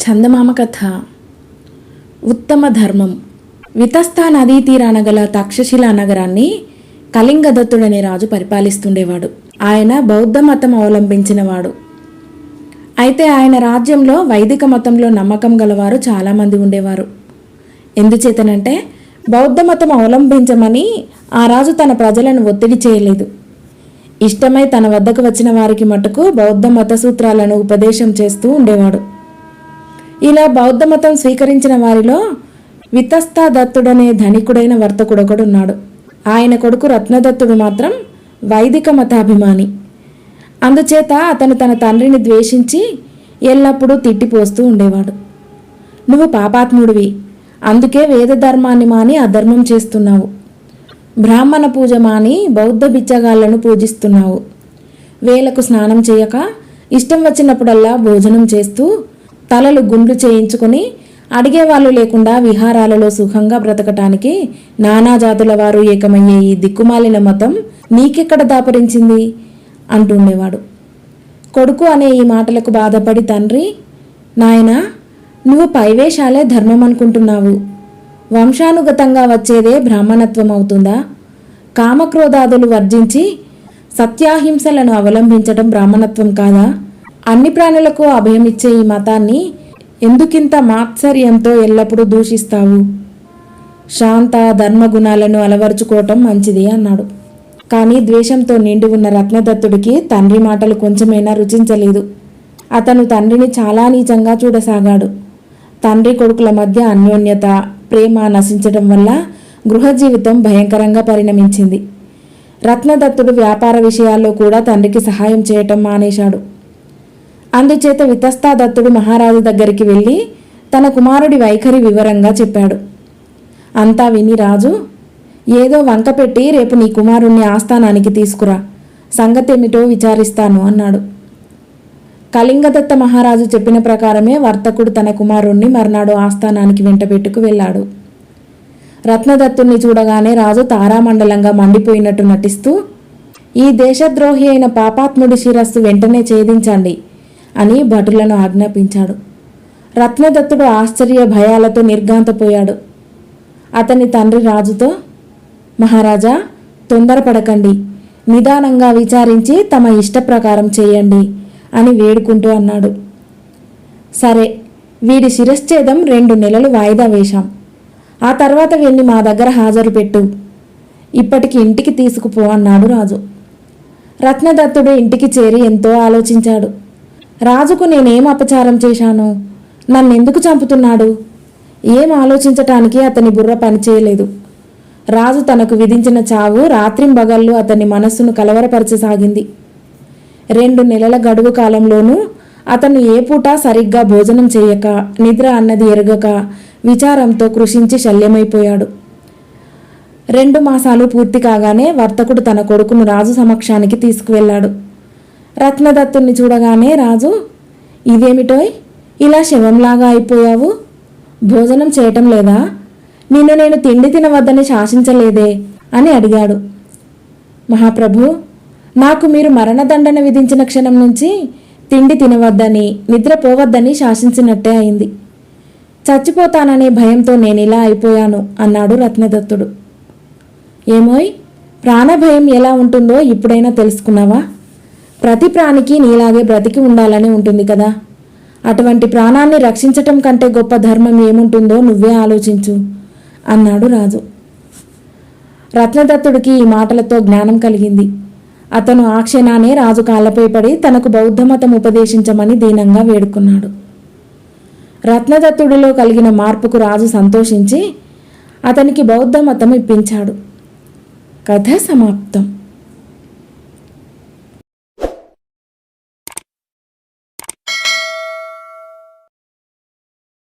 చందమామ కథ. ఉత్తమ ధర్మం. వితస్తా నదీ తీరాన గల తక్షశిలా నగరాన్ని కళింగదత్తుడనే రాజు పరిపాలిస్తుండేవాడు. ఆయన బౌద్ధ మతం అవలంబించినవాడు. అయితే ఆయన రాజ్యంలో వైదిక మతంలో నమ్మకం గలవారు చాలామంది ఉండేవారు. ఎందుచేతనంటే బౌద్ధ మతం అవలంబించమని ఆ రాజు తన ప్రజలను ఒత్తిడి చేయలేదు. ఇష్టమై తన వద్దకు వచ్చిన వారికి మటుకు బౌద్ధ మత సూత్రాలను ఉపదేశం చేస్తూ ఉండేవాడు. ఇలా బౌద్ధ మతం స్వీకరించిన వారిలో వితస్తా దత్తుడనే ధనికుడైన వర్తకుడొకడున్నాడు. ఆయన కొడుకు రత్నదత్తుడు మాత్రం వైదిక మతాభిమాని. అందుచేత అతను తన తండ్రిని ద్వేషించి ఎల్లప్పుడూ తిట్టిపోస్తూ ఉండేవాడు. నువ్వు పాపాత్ముడివి, అందుకే వేద ధర్మాన్ని మాని అధర్మం చేస్తున్నావు. బ్రాహ్మణ పూజ మాని బౌద్ధ బిచ్చగాళ్లను పూజిస్తున్నావు. వేలకు స్నానం చేయక ఇష్టం వచ్చినప్పుడల్లా భోజనం చేస్తూ తలలు గుండ్లు చేయించుకొని అడిగేవాళ్ళు లేకుండా విహారాలలో సుఖంగా బ్రతకటానికి నానా జాతుల వారు ఏకమయ్యే ఈ దిక్కుమాలిన మతం నీకెక్కడ దాపరించింది అంటుండేవాడు. కొడుకు అనే ఈ మాటలకు బాధపడి తండ్రి, నాయనా, నువ్వు పైవేషాలే ధర్మం అనుకుంటున్నావు. వంశానుగతంగా వచ్చేదే బ్రాహ్మణత్వం అవుతుందా? కామక్రోధాదులు వర్జించి సత్యాహింసలను అవలంబించడం బ్రాహ్మణత్వం కాదా? అన్ని ప్రాణులకు అభయమిచ్చే ఈ మతాన్ని ఎందుకింత మాత్సర్యంతో ఎల్లప్పుడూ దూషిస్తావు? శాంత ధర్మగుణాలను అలవరుచుకోవటం మంచిది అన్నాడు. కానీ ద్వేషంతో నిండి ఉన్న రత్నదత్తుడికి తండ్రి మాటలు కొంచెమైనా రుచించలేదు. అతను తండ్రిని చాలా నీచంగా చూడసాగాడు. తండ్రి కొడుకుల మధ్య అన్యోన్యత, ప్రేమ నశించడం వల్ల గృహ జీవితం భయంకరంగా పరిణమించింది. రత్నదత్తుడు వ్యాపార విషయాల్లో కూడా తండ్రికి సహాయం చేయటం మానేశాడు. అందుచేత వితస్తా దత్తుడు మహారాజు దగ్గరికి వెళ్ళి తన కుమారుడి వైఖరి వివరంగా చెప్పాడు. అంతా విని రాజు, ఏదో వంక పెట్టి రేపు నీ కుమారుణ్ణి ఆస్థానానికి తీసుకురా, సంగతేమిటో విచారిస్తాను అన్నాడు. కళింగదత్త మహారాజు చెప్పిన ప్రకారమే వర్తకుడు తన కుమారుణ్ణి మర్నాడు ఆస్థానానికి వెంటబెట్టుకు వెళ్ళాడు. రత్నదత్తుణ్ణి చూడగానే రాజు తారామండలంగా మండిపోయినట్టు నటిస్తూ, ఈ దేశద్రోహి అయిన పాపాత్ముడి శిరస్సు వెంటనే ఛేదించండి అని భటులను ఆజ్ఞాపించాడు. రత్నదత్తుడు ఆశ్చర్య భయాలతో నిర్ఘాంతపోయాడు. అతని తండ్రి రాజుతో, మహారాజా, తొందరపడకండి, నిదానంగా విచారించి తమ ఇష్ట ప్రకారం చేయండి అని వేడుకుంటూ అన్నాడు. సరే, వీడి శిరశ్ఛేదం 2 నెలలు వాయిదా వేశాం. ఆ తర్వాత వీడిని మా దగ్గర హాజరు పెట్టు, ఇప్పటికి ఇంటికి తీసుకుపో అన్నాడు రాజు. రత్నదత్తుడు ఇంటికి చేరి ఎంతో ఆలోచించాడు. రాజుకు నేనేం అపచారం చేశాను? నన్నెందుకు చంపుతున్నాడు? ఏం ఆలోచించటానికి అతని బుర్ర పనిచేయలేదు. రాజు తనకు విధించిన చావు రాత్రింబగళ్ళు అతని మనస్సును కలవరపరచసాగింది. 2 నెలల గడువు కాలంలోనూ అతను ఏ పూట సరిగ్గా భోజనం చేయక, నిద్ర అన్నది ఎరగక విచారంతో కృషించి శల్యమైపోయాడు. 2 మాసాలు పూర్తి కాగానే వర్తకుడు తన కొడుకును రాజు సమక్షానికి తీసుకువెళ్ళాడు. రత్నదత్తుణ్ణి చూడగానే రాజు, ఇదేమిటోయ్, ఇలా శవంలాగా అయిపోయావు? భోజనం చేయటం లేదా? నిన్ను నేను తిండి తినవద్దని శాసించలేదే అని అడిగాడు. మహాప్రభు, నాకు మీరు మరణదండన విధించిన క్షణం నుంచి తిండి తినవద్దని, నిద్రపోవద్దని శాసించినట్టే అయింది. చచ్చిపోతాననే భయంతో నేనిలా అయిపోయాను అన్నాడు రత్నదత్తుడు. ఏమోయ్, ప్రాణభయం ఎలా ఉంటుందో ఇప్పుడైనా తెలుసుకున్నావా? ప్రతి ప్రాణికి నీలాగే బ్రతికి ఉండాలని ఉంటుంది కదా. అటువంటి ప్రాణాన్ని రక్షించటం కంటే గొప్ప ధర్మం ఏముంటుందో నువ్వే ఆలోచించు అన్నాడు రాజు. రత్నదత్తుడికి ఈ మాటలతో జ్ఞానం కలిగింది. అతను ఆ క్షణానే రాజు కాళ్ళపై పడి తనకు బౌద్ధ మతం ఉపదేశించమని దీనంగా వేడుకున్నాడు. రత్నదత్తుడిలో కలిగిన మార్పుకు రాజు సంతోషించి అతనికి బౌద్ధ మతం ఇప్పించాడు. కథ సమాప్తం.